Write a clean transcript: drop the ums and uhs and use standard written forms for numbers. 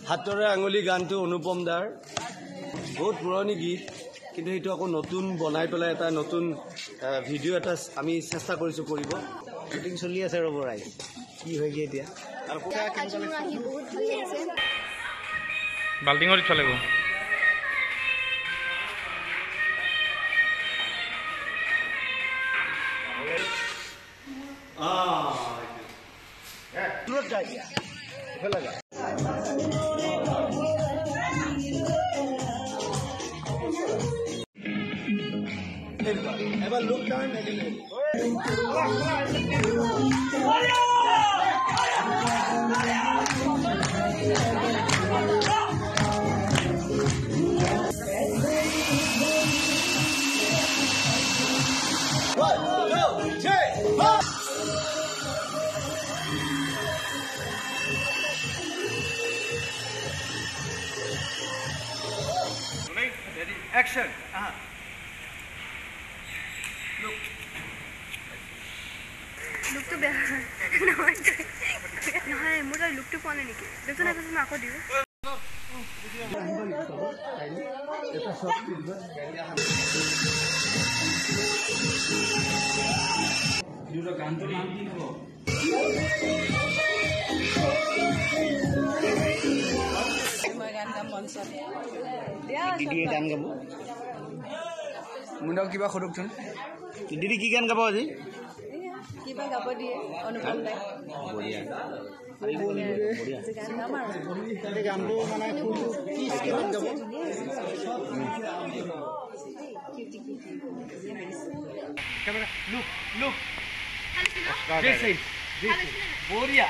হাতৰে আঙুলি গানটো অনুপম দাৰ বহুত পুৰণি গীত কিন্তু এইটো আকৌ নতুন বনাই পেলাই এটা নতুন ভিডিঅ' এটা আমি চেষ্টা কৰিছোঁ কৰিব শ্বুটিং চলি আছে ৰ'ব ৰাইজ কি হয়গৈ এতিয়া বাল্টিঙত ইচ্ছা লাগিব এবার লোক time Action. Look to bear. No, more like look to phone any. There's another Marco do. You are going to Mundaka কিবা খৰকচোন দিদি কি গান গাব আজি কিবা গাব দিয়ে অনুপম দাই বঢ়িয়া গানটো মানে কি স্কেলত গাব কেমেৰা লুক লুক বঢ়িয়া